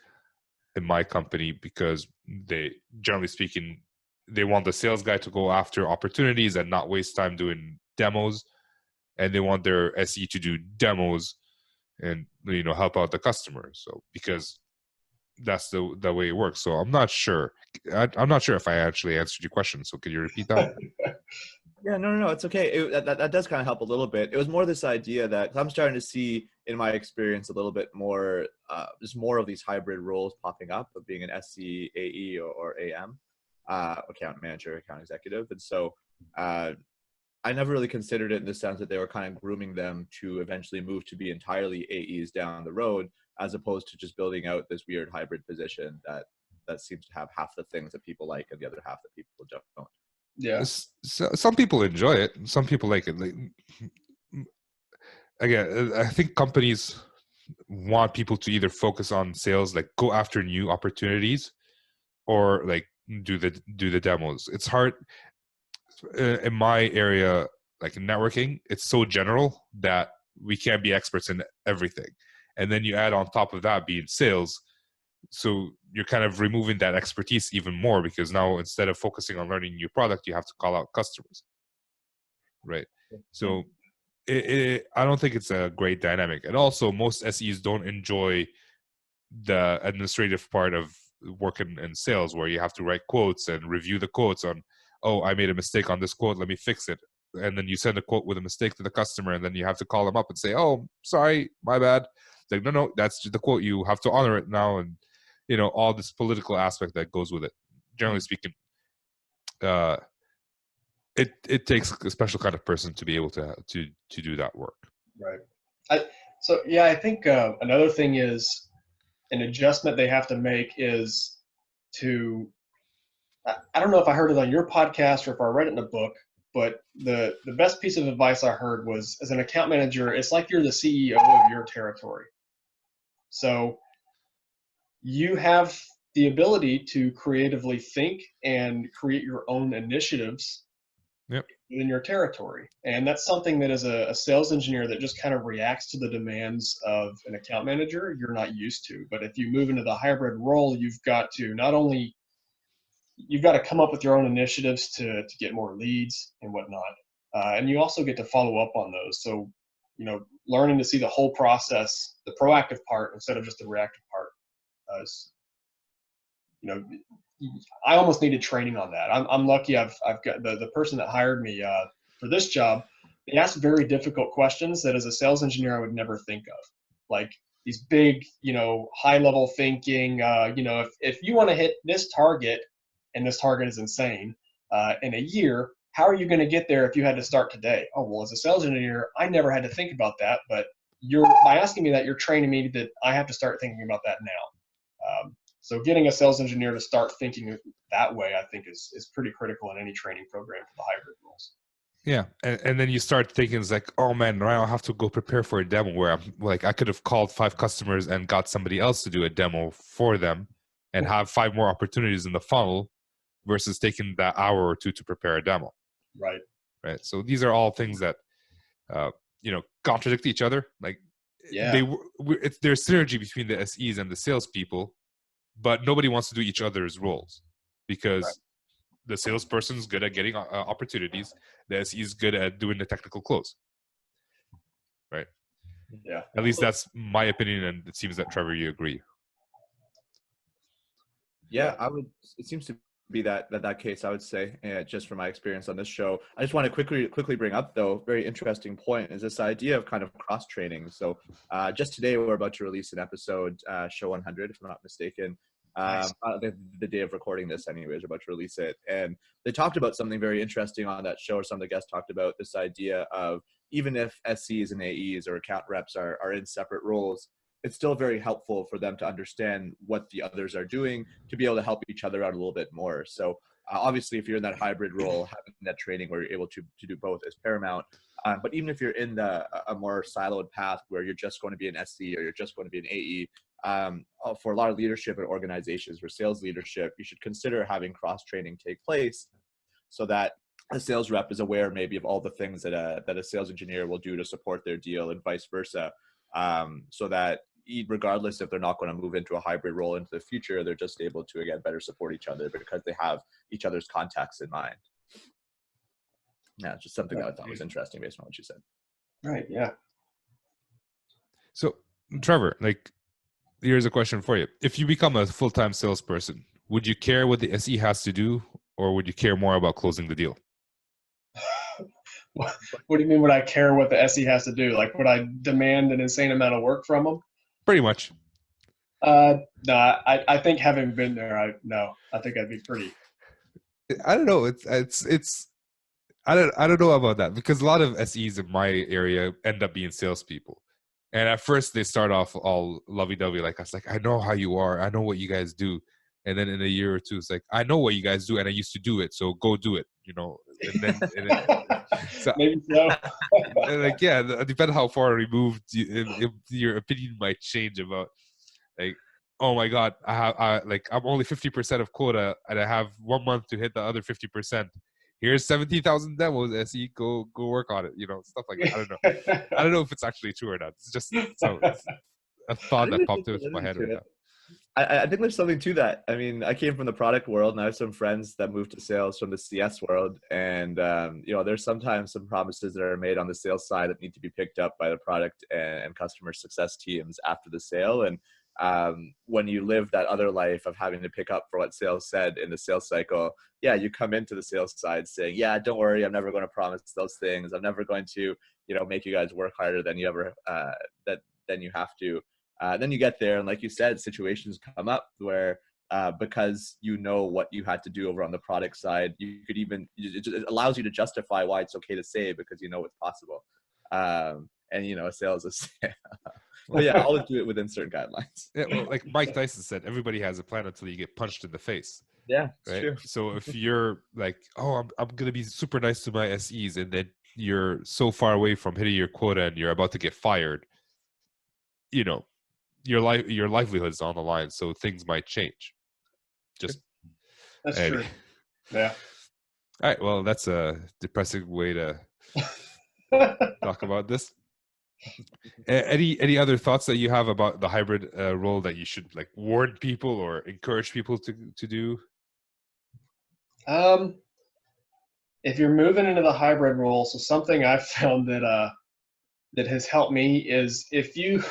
Speaker 1: in my company, because they, generally speaking, they want the sales guy to go after opportunities and not waste time doing demos, and they want their SE to do demos and help out the customer. So because that's the way it works. So I'm not sure. I'm not sure if I actually answered your question. So could you repeat that?
Speaker 3: Yeah, no, it's okay. That does kind of help a little bit. It was more this idea that I'm starting to see in my experience a little bit more, just more of these hybrid roles popping up of being an SC, AE, or AM, account manager, account executive. And so I never really considered it in the sense that they were kind of grooming them to eventually move to be entirely AEs down the road, as opposed to just building out this weird hybrid position that seems to have half the things that people like and the other half that people don't.
Speaker 4: Yeah.
Speaker 1: So, some people enjoy it. Some people like it. Again, I think companies want people to either focus on sales, like go after new opportunities, or like do the demos. It's hard in my area, like in networking. It's so general that we can't be experts in everything. And then you add on top of that being sales, so you're kind of removing that expertise even more, because now instead of focusing on learning new product, you have to call out customers, right? So I don't think it's a great dynamic. And also, most SEs don't enjoy the administrative part of working in sales, where you have to write quotes and review the quotes on, oh, I made a mistake on this quote, let me fix it. And then you send a quote with a mistake to the customer, and then you have to call them up and say, oh, sorry, my bad. It's like, no, that's the quote, you have to honor it now. And all this political aspect that goes with it. Generally speaking, it takes a special kind of person to be able to do that work.
Speaker 4: Right. I think another thing is an adjustment they have to make is to, I don't know if I heard it on your podcast or if I read it in a book, but the best piece of advice I heard was, as an account manager, it's like you're the CEO of your territory. So you have the ability to creatively think and create your own initiatives in your territory. And that's something that, as a sales engineer that just kind of reacts to the demands of an account manager, you're not used to. But if you move into the hybrid role, you've got to not only you've got to come up with your own initiatives to get more leads and whatnot. And you also get to follow up on those. So, learning to see the whole process, the proactive part instead of just the reactive part. I almost needed training on that. I'm lucky. I've got the person that hired me for this job. They asked very difficult questions that as a sales engineer I would never think of, like these big, high level thinking. If you want to hit this target, and this target is insane, in a year, how are you going to get there if you had to start today? Oh, well, as a sales engineer, I never had to think about that, but by asking me that, you're training me that I have to start thinking about that now. So getting a sales engineer to start thinking that way, I think is pretty critical in any training program for the hybrid roles.
Speaker 1: Yeah, and then you start thinking, it's like, oh man, now I'll have to go prepare for a demo where I'm like, I could have called 5 customers and got somebody else to do a demo for them and have 5 more opportunities in the funnel versus taking that hour or 2 to prepare a demo. Right. So these are all things that, contradict each other. Like, there's synergy between the SEs and the salespeople, but nobody wants to do each other's roles because the salesperson's good at getting opportunities. The SE is good at doing the technical close. Right.
Speaker 4: Yeah.
Speaker 1: At least that's my opinion, and it seems that Trevor, you agree.
Speaker 3: Yeah, it seems to be that case, I would say, just from my experience on this show. I just want to quickly bring up, though, very interesting point is this idea of kind of cross training. So just today we're about to release an episode, show 100, if I'm not mistaken.
Speaker 4: Nice.
Speaker 3: The day of recording this anyways, we're about to release it, and they talked about something very interesting on that show, or some of the guests talked about this idea of even if SCs and AEs or account reps are in separate roles, it's still very helpful for them to understand what the others are doing to be able to help each other out a little bit more. So obviously, if you're in that hybrid role, having that training where you're able to do both is paramount. But even if you're in a more siloed path where you're just going to be an SC or you're just going to be an AE, for a lot of leadership and organizations, for sales leadership, you should consider having cross-training take place so that a sales rep is aware maybe of all the things that a sales engineer will do to support their deal and vice versa, so that regardless if they're not going to move into a hybrid role into the future, they're just able to, again, better support each other because they have each other's contacts in mind. Yeah, just something that I thought was interesting based on what you said.
Speaker 4: Right, yeah.
Speaker 1: So, Trevor, here's a question for you. If you become a full-time salesperson, would you care what the SE has to do, or would you care more about closing the deal?
Speaker 4: What do you mean, would I care what the SE has to do? Like, would I demand an insane amount of work from them?
Speaker 1: Pretty much.
Speaker 4: No, I think having been there, I think I'd be pretty.
Speaker 1: I don't know. I don't know about that, because a lot of SEs in my area end up being salespeople. And at first they start off all lovey-dovey, like, I was like, I know how you are, I know what you guys do. And then in a year or two, it's like, I know what you guys do and I used to do it, so go do it, And then so,
Speaker 4: maybe so.
Speaker 1: and depending on how far removed your opinion might change about, like, oh my God, I'm only 50% of quota and I have 1 month to hit the other 50%. Here's 17,000 demos, SE, go work on it, stuff like that. I don't know. I don't know if it's actually true or not. It's just it's a thought that popped into my head right now.
Speaker 3: I think there's something to that. I mean, I came from the product world, and I have some friends that moved to sales from the CS world. And, there's sometimes some promises that are made on the sales side that need to be picked up by the product and customer success teams after the sale. And when you live that other life of having to pick up for what sales said in the sales cycle, you come into the sales side saying, don't worry, I'm never going to promise those things. I'm never going to, make you guys work harder than you than you have to. Then you get there, and like you said, situations come up where because you know what you had to do over on the product side, it allows you to justify why it's okay to say, because you know it's possible. And sales is but always do it within certain guidelines.
Speaker 1: Yeah, well, like Mike Tyson said, everybody has a plan until you get punched in the face.
Speaker 3: Yeah,
Speaker 1: right.
Speaker 3: True.
Speaker 1: So if you're like, oh, I'm gonna be super nice to my SEs, and then you're so far away from hitting your quota and you're about to get fired, your livelihood is on the line, so things might change.
Speaker 4: That's true. Yeah.
Speaker 1: All right. Well, that's a depressing way to talk about this. Any other thoughts that you have about the hybrid role that you should warn people or encourage people to do?
Speaker 4: If you're moving into the hybrid role, so something I've found that has helped me is if you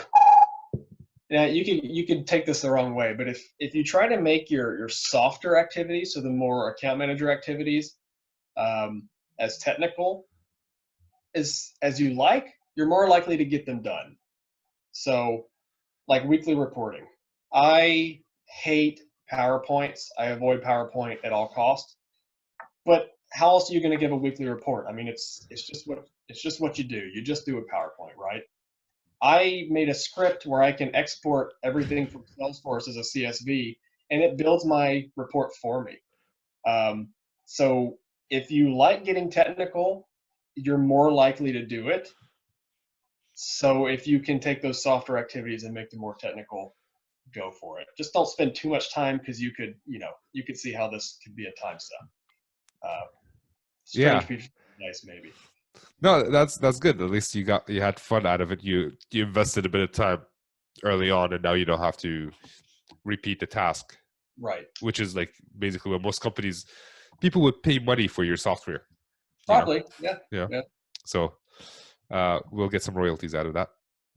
Speaker 4: now you can take this the wrong way, but if you try to make your softer activities, so the more account manager activities, as technical as you like, you're more likely to get them done. So, like weekly reporting, I hate PowerPoints. I avoid PowerPoint at all costs. But how else are you going to give a weekly report? I mean, it's just what you do. You just do a PowerPoint, right? I made a script where I can export everything from Salesforce as a CSV, and it builds my report for me. So if you like getting technical, you're more likely to do it. So if you can take those softer activities and make them more technical, go for it. Just don't spend too much time, because you could see how this could be a time suck. Strange feature, nice maybe.
Speaker 1: No, that's good. At least you had fun out of it. You invested a bit of time early on, and now you don't have to repeat the task.
Speaker 4: Right.
Speaker 1: Which is like basically what most companies, people would pay money for your software.
Speaker 4: Probably,
Speaker 1: yeah. So we'll get some royalties out of that.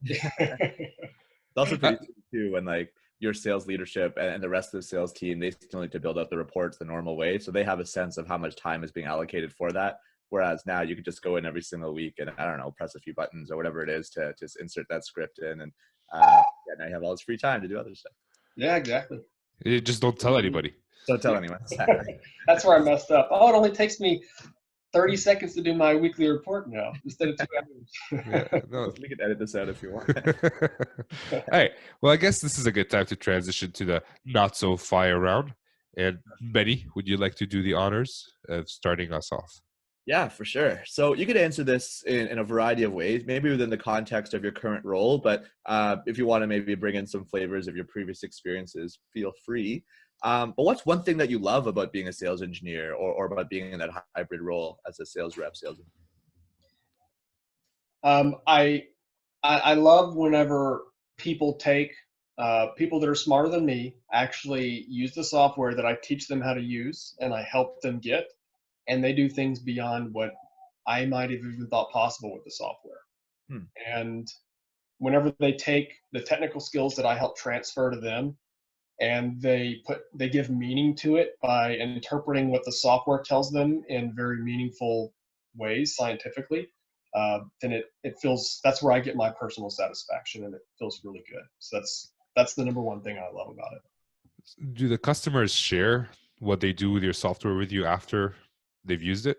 Speaker 3: It's also pretty too when like your sales leadership and the rest of the sales team, they still need to build out the reports the normal way, so they have a sense of how much time is being allocated for that. Whereas now you could just go in every single week and, I don't know, press a few buttons or whatever it is to just insert that script in, and now you have all this free time to do other stuff.
Speaker 4: Yeah, exactly.
Speaker 1: You just don't tell anybody.
Speaker 3: Don't tell anyone.
Speaker 4: That's where I messed up. Oh, it only takes me 30 seconds to do my weekly report now instead of 2 hours.
Speaker 3: No, we can edit this out if you want.
Speaker 1: All right. Well, I guess this is a good time to transition to the not so fire round. And Benny, would you like to do the honors of starting us off?
Speaker 3: Yeah, for sure. So you could answer this in a variety of ways, maybe within the context of your current role, but if you want to maybe bring in some flavors of your previous experiences, feel free. But what's one thing that you love about being a sales engineer or about being in that hybrid role as a sales rep, sales engineer?
Speaker 4: I love whenever people take people that are smarter than me, actually use the software that I teach them how to use and I help them get, and they do things beyond what I might have even thought possible with the software. And whenever they take the technical skills that I help transfer to them and they give meaning to it by interpreting what the software tells them in very meaningful ways scientifically, then it feels, that's where I get my personal satisfaction, and it feels really good. So that's the number one thing I love about it.
Speaker 1: Do the customers share what they do with your software with you after they've used it?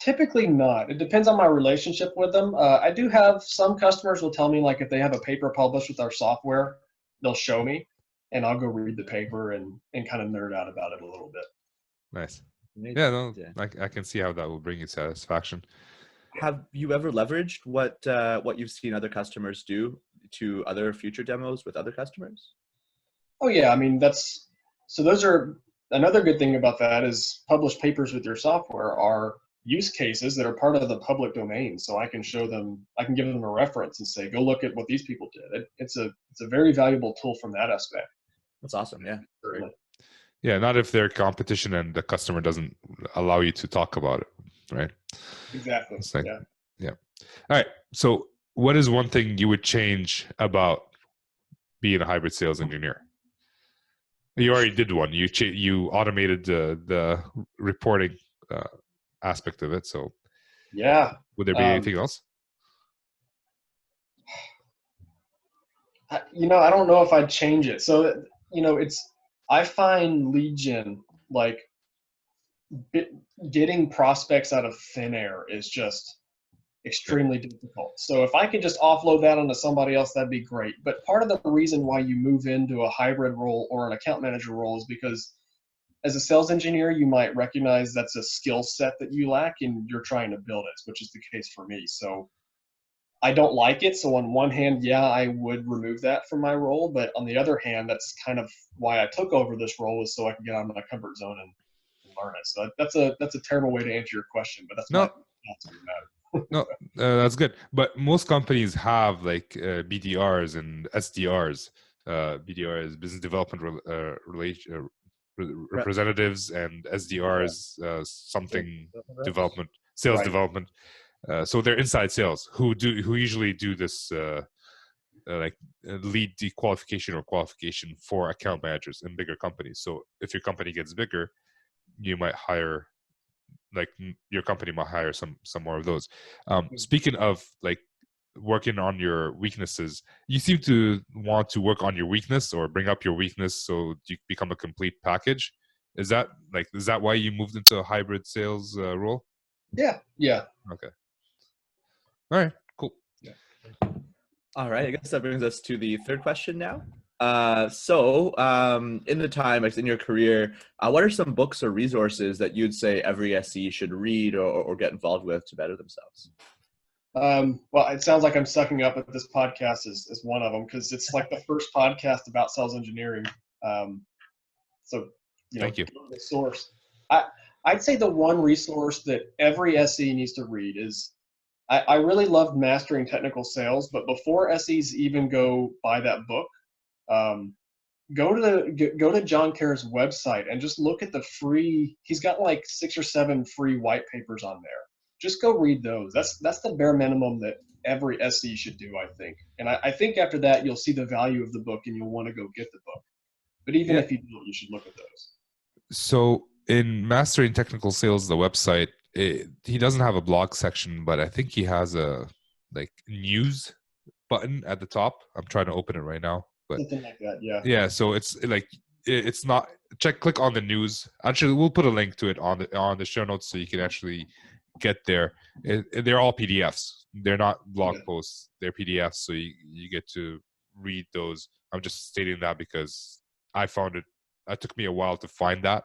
Speaker 4: Typically not. It depends on my relationship with them. I do have some customers will tell me, like, if they have a paper published with our software, they'll show me, and I'll go read the paper and kind of nerd out about it a little bit.
Speaker 1: Nice. Yeah, no, I can see how that will bring you satisfaction.
Speaker 3: Have you ever leveraged what you've seen other customers do to other future demos with other customers?
Speaker 4: Oh yeah, I mean those are another good thing about that is published papers with your software are use cases that are part of the public domain. So I can show them, I can give them a reference and say, go look at what these people did. It's a very valuable tool from that aspect.
Speaker 3: That's awesome. Yeah.
Speaker 4: Certainly.
Speaker 1: Yeah, not if they're competition and the customer doesn't allow you to talk about it, right?
Speaker 4: Exactly.
Speaker 1: Like, yeah. All right. So what is one thing you would change about being a hybrid sales engineer? You already did one. You automated the reporting aspect of it. So
Speaker 4: yeah.
Speaker 1: Would there be anything else?
Speaker 4: I don't know if I'd change it. So, I find lead gen, like getting prospects out of thin air is just extremely difficult. So if I could just offload that onto somebody else, that'd be great. But part of the reason why you move into a hybrid role or an account manager role is because as a sales engineer, you might recognize that's a skill set that you lack and you're trying to build it, which is the case for me. So I don't like it. So on one hand, yeah, I would remove that from my role. But on the other hand, that's kind of why I took over this role, was so I could get out of my comfort zone and learn it. So that's a terrible way to answer your question, but that's not the matter.
Speaker 1: No, that's good. But most companies have like BDRs and SDRs. BDR is business development representatives and SDRs, something development, sales
Speaker 4: Right.
Speaker 1: development. So they're inside sales who usually do this lead dequalification or qualification for account managers in bigger companies. So if your company gets bigger, you might hire, like your company might hire some more of those. Speaking of like working on your weaknesses, you seem to want to work on your weakness or bring up your weakness so you become a complete package. Is that why you moved into a hybrid sales role?
Speaker 4: Yeah.
Speaker 1: Okay. All right, cool.
Speaker 3: All right, I guess that brings us to the third question now. In the time, like in your career, what are some books or resources that you'd say every SE should read or get involved with to better themselves?
Speaker 4: Well, it sounds like I'm sucking up at this podcast is one of them, because it's like the first podcast about sales engineering. So,
Speaker 1: Thank you.
Speaker 4: The source. I'd say the one resource that every SE needs to read is, I really loved Mastering Technical Sales, but before SEs even go buy that book, go to John Kerr's website and just look at the free. He's got like 6 or 7 free white papers on there. Just go read those. That's the bare minimum that every SE should do, I think. And I think after that, you'll see the value of the book and you'll want to go get the book. But even if you don't, you should look at those.
Speaker 1: So in Mastering Technical Sales, the website, he doesn't have a blog section, but I think he has a like news button at the top. I'm trying to open it right now, but
Speaker 4: Something like that, yeah.
Speaker 1: Yeah, so it's like it's not click on the news. Actually, we'll put a link to it on the show notes so you can actually get there. They're all PDFs. They're not blog posts. They're PDFs, so you get to read those. I'm just stating that because I found it. It took me a while to find that.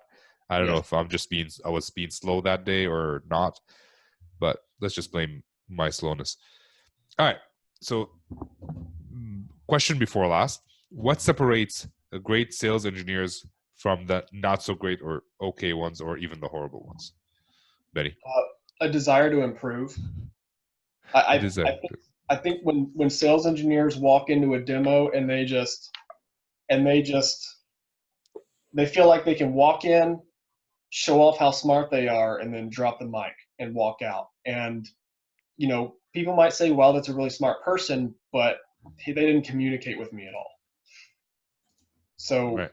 Speaker 1: I don't know if I was being slow that day or not, but let's just blame my slowness. All right. So, question before last: what separates the great sales engineers from the not so great or okay ones, or even the horrible ones? Betty,
Speaker 4: a desire to improve. I think when sales engineers walk into a demo and they feel like they can walk in, show off how smart they are, and then drop the mic and walk out. And people might say, "Well, that's a really smart person," but they didn't communicate with me at all. So,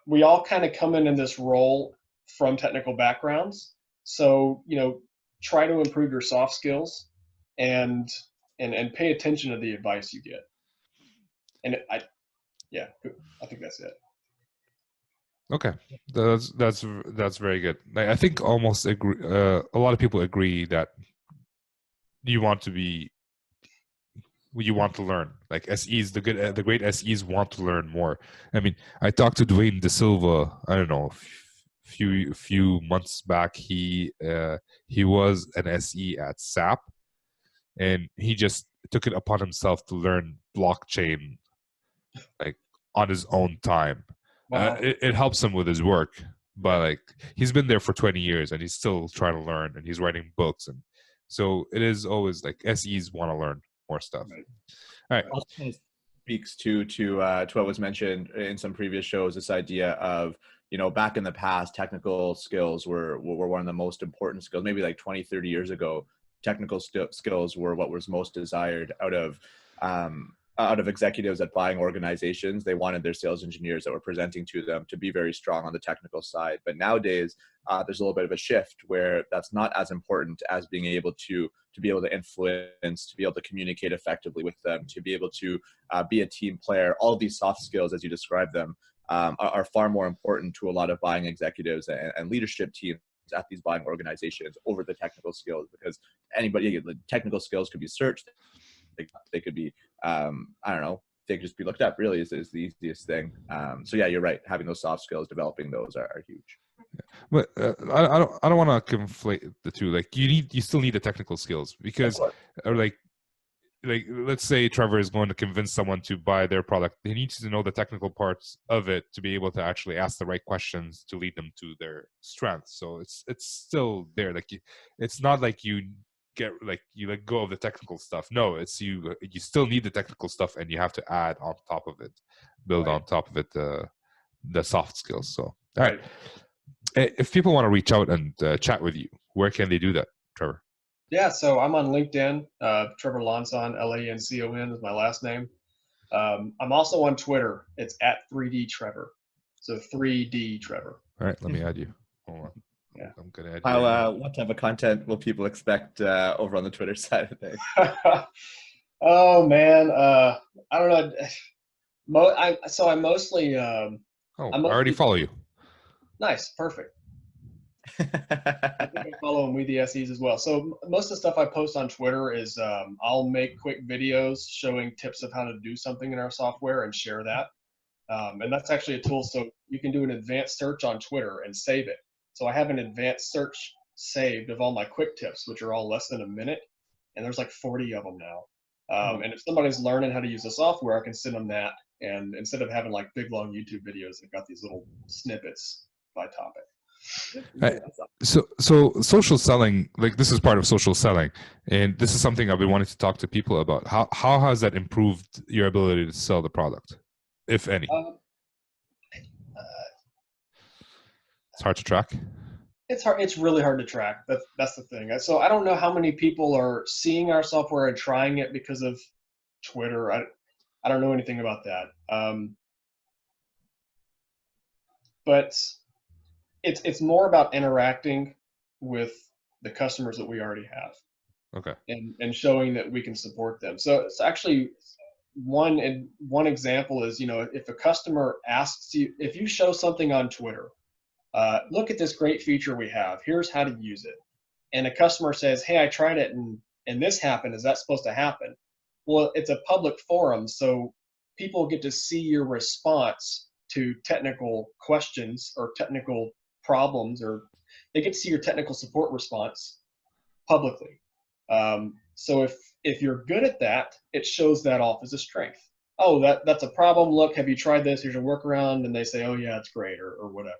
Speaker 4: we all kind of come in this role from technical backgrounds. So, try to improve your soft skills and pay attention to the advice you get. And I think that's it.
Speaker 1: Okay, that's very good. I think almost agree. A lot of people agree that you want to learn. Like SEs, the great SEs want to learn more. I mean, I talked to Dwayne De Silva. I don't know, few months back. He was an SE at SAP, and he just took it upon himself to learn blockchain, like on his own time.
Speaker 4: Wow.
Speaker 1: It helps him with his work, but like he's been there for 20 years and he's still trying to learn, and he's writing books, and so it is always like SEs want to learn more stuff.
Speaker 4: Right.
Speaker 1: All right.
Speaker 3: Also kind of speaks to what was mentioned in some previous shows. This idea of back in the past, technical skills were one of the most important skills. Maybe like 20, 30 years ago, technical skills were what was most desired out of executives at buying organizations. They wanted their sales engineers that were presenting to them to be very strong on the technical side. But nowadays, there's a little bit of a shift where that's not as important as being able to influence, to be able to communicate effectively with them, to be able to be a team player. All of these soft skills, as you describe them, are far more important to a lot of buying executives and leadership teams at these buying organizations over the technical skills, because the technical skills could be searched. They could be, I don't know, they could just be looked up, really is the easiest thing. So yeah, you're right. Having those soft skills, developing those are huge.
Speaker 1: But I don't want to conflate the two. Like you still need the technical skills, because like let's say Trevor is going to convince someone to buy their product. He needs to know the technical parts of it to be able to actually ask the right questions to lead them to their strengths. So it's still there. Like it's not like you let go of the technical stuff. No, it's you still need the technical stuff, and you have to add on top of it, build on top of it the soft skills. So, all right. If people want to reach out and chat with you, where can they do that, Trevor?
Speaker 4: Yeah, so I'm on LinkedIn. Trevor Lancon, Lancon is my last name. I'm also on Twitter. It's at 3D Trevor. So 3D Trevor.
Speaker 1: All right, let me add you. Hold on.
Speaker 4: Yeah.
Speaker 1: I'm gonna add you.
Speaker 3: How what type of content will people expect over on the Twitter side of things?
Speaker 4: Oh man, I don't know. I mostly.
Speaker 1: I already follow you.
Speaker 4: Nice, perfect. I think I follow them with the SEs as well. So most of the stuff I post on Twitter is I'll make quick videos showing tips of how to do something in our software and share that. And that's actually a tool. So you can do an advanced search on Twitter and save it. So I have an advanced search saved of all my quick tips, which are all less than a minute. And there's like 40 of them now. And if somebody's learning how to use the software, I can send them that. And instead of having like big, long YouTube videos, they've got these little snippets by topic.
Speaker 1: So social selling, like this is part of social selling, and this is something I've been wanting to talk to people about. How has that improved your ability to sell the product, if any? It's hard to track.
Speaker 4: It's hard. It's really hard to track. That's the thing. So I don't know how many people are seeing our software and trying it because of Twitter. I don't know anything about that. But it's more about interacting with the customers that we already have.
Speaker 1: Okay.
Speaker 4: And showing that we can support them. So it's actually one example is, if a customer asks you, if you show something on Twitter, look at this great feature we have, here's how to use it. And a customer says, hey, I tried it and this happened. Is that supposed to happen? Well, it's a public forum, so people get to see your response to technical questions or technical problems, or they get to see your technical support response publicly. So if you're good at that, it shows that off as a strength. Oh, that's a problem. Look, have you tried this? Here's a workaround. And they say, oh yeah, it's great, or whatever.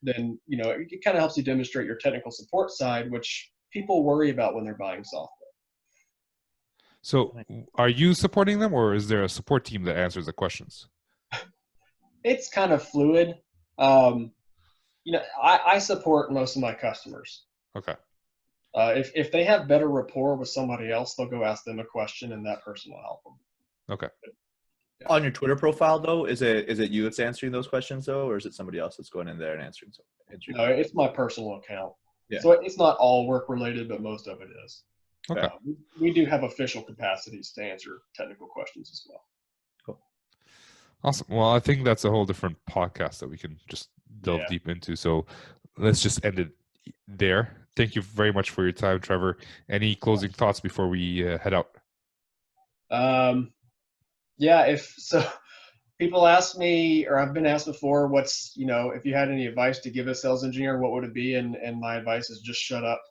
Speaker 4: Then, it kind of helps you demonstrate your technical support side, which people worry about when they're buying software.
Speaker 1: So are you supporting them, or is there a support team that answers the questions?
Speaker 4: It's kind of fluid. I support most of my customers.
Speaker 1: Okay.
Speaker 4: If they have better rapport with somebody else, they'll go ask them a question and that person will help them.
Speaker 1: Okay.
Speaker 3: Yeah. On your Twitter profile, though, is it you that's answering those questions, though, or is it somebody else that's going in there and answering?
Speaker 4: No, it's my personal account.
Speaker 3: Yeah.
Speaker 4: So it's not all work related, but most of it is.
Speaker 1: Okay.
Speaker 4: We do have official capacities to answer technical questions as well.
Speaker 3: Cool.
Speaker 1: Awesome. Well, I think that's a whole different podcast that we can just delve deep into. So let's just end it there. Thank you very much for your time, Trevor. Any closing thoughts before we head out?
Speaker 4: If people ask me, or I've been asked before, what's, if you had any advice to give a sales engineer, what would it be? And my advice is just shut up.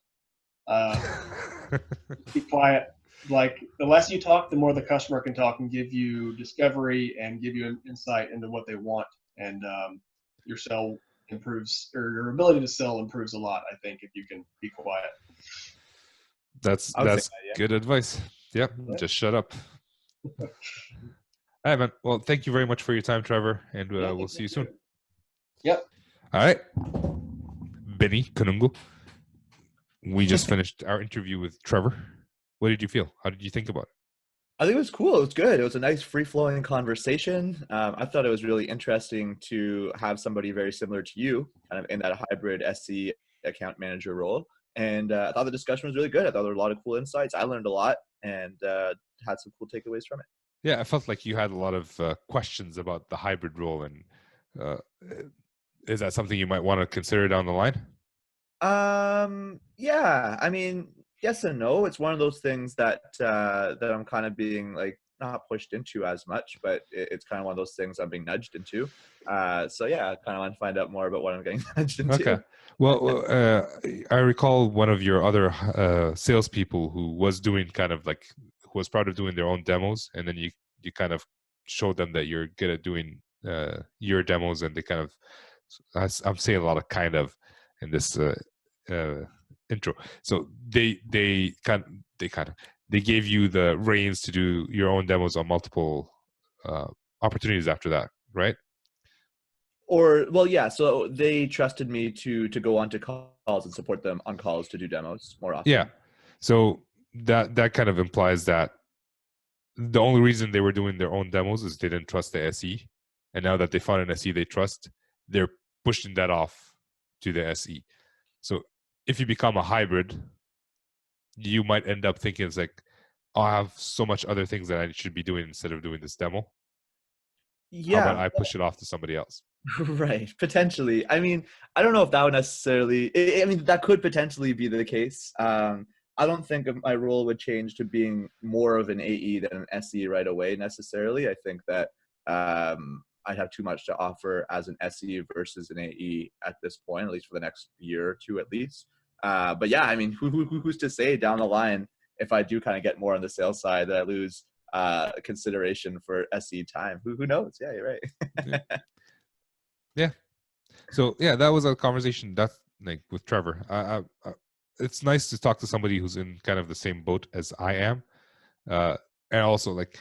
Speaker 4: Be quiet. Like, the less you talk, the more the customer can talk and give you discovery and give you insight into what they want. And your sell improves, or your ability to sell improves a lot, I think, if you can be quiet.
Speaker 1: That's good advice. Yep. Yeah. Just shut up. All right, man. Well, thank you very much for your time, Trevor, and we'll see you soon.
Speaker 4: Yep.
Speaker 1: All right. Benny Kanungo. We just finished our interview with Trevor. What did you feel? How did you think about it?
Speaker 3: I think it was cool. It was good. It was a nice free-flowing conversation. I thought it was really interesting to have somebody very similar to you, kind of in that hybrid SC account manager role. And I thought the discussion was really good. I thought there were a lot of cool insights. I learned a lot and had some cool takeaways from it.
Speaker 1: Yeah, I felt like you had a lot of questions about the hybrid role. And is that something you might want to consider down the line?
Speaker 3: Yeah, I mean, yes and no. It's one of those things that I'm kind of being not pushed into as much, but it's kind of one of those things I'm being nudged into. So yeah, I kind of want to find out more about what I'm getting nudged into.
Speaker 1: Okay. Well, I recall one of your other salespeople who was doing who was proud of doing their own demos, and then you kind of showed them that you're good at doing your demos, and they kind of, I'm saying a lot of kind of in this intro. So they gave you the reins to do your own demos on multiple opportunities after that, right?
Speaker 3: Or well, yeah. So they trusted me to go on to calls and support them on calls to do demos more often.
Speaker 1: Yeah. So that kind of implies that the only reason they were doing their own demos is they didn't trust the SE, and now that they found an SE they trust, they're pushing that off to the SE. So if you become a hybrid, you might end up thinking it's like, oh, I have so much other things that I should be doing instead of doing this demo.
Speaker 3: Yeah.
Speaker 1: How about I push it off to somebody else?
Speaker 3: Right, potentially. I mean, I don't know if that would necessarily. I mean, that could potentially be the case. I don't think my role would change to being more of an AE than an SE right away necessarily. I think that I'd have too much to offer as an SE versus an AE at this point, at least for the next year or two at least. But yeah, I mean, who's to say down the line if I do kind of get more on the sales side that I lose consideration for SE time? Who knows? Yeah, you're right.
Speaker 1: Yeah. So yeah, that was a conversation that's like with Trevor. It's nice to talk to somebody who's in kind of the same boat as I am, and also like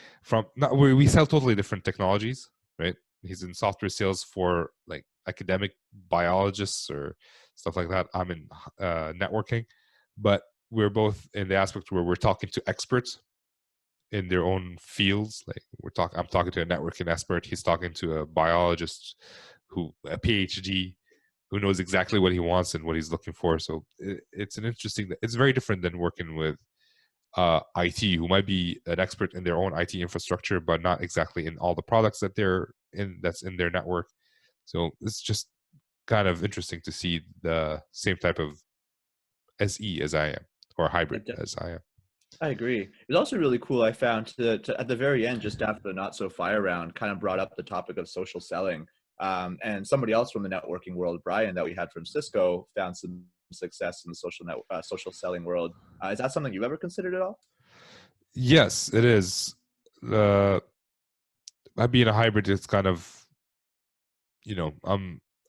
Speaker 1: we sell totally different technologies, right? He's in software sales for like academic biologists or stuff like that. I'm in networking, but we're both in the aspect where we're talking to experts in their own fields. Like I'm talking to a networking expert. He's talking to a biologist a PhD who knows exactly what he wants and what he's looking for. So it's very different than working with IT, who might be an expert in their own IT infrastructure, but not exactly in all the products that's in their network. So it's just kind of interesting to see the same type of SE as I am, or hybrid as I am.
Speaker 3: I agree. It was also really cool. I found to at the very end, just after the Not So Fire round, kind of brought up the topic of social selling. And somebody else from the networking world, Brian, that we had from Cisco, found some success in the social selling world. Is that something you've ever considered at all?
Speaker 1: Yes, it is. Being a hybrid, it's kind of,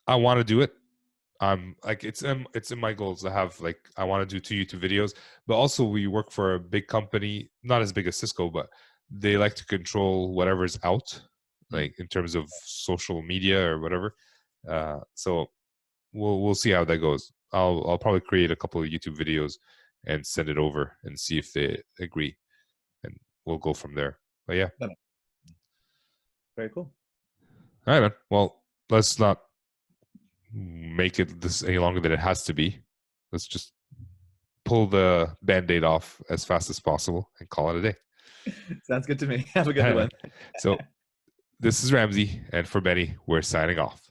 Speaker 1: I want to do it. Like it's in my goals to have, like, I want to do 2 YouTube videos, but also we work for a big company, not as big as Cisco, but they like to control whatever's out, like in terms of social media or whatever. So we'll see how that goes. I'll probably create a couple of YouTube videos and send it over and see if they agree, and we'll go from there. But yeah.
Speaker 3: Very cool.
Speaker 1: All right, man. Well, let's not make it this any longer than it has to be. Let's just pull the Band-Aid off as fast as possible and call it a day.
Speaker 3: Sounds good to me. Have a good one.
Speaker 1: So this is Ramzi, and for Benny, we're signing off.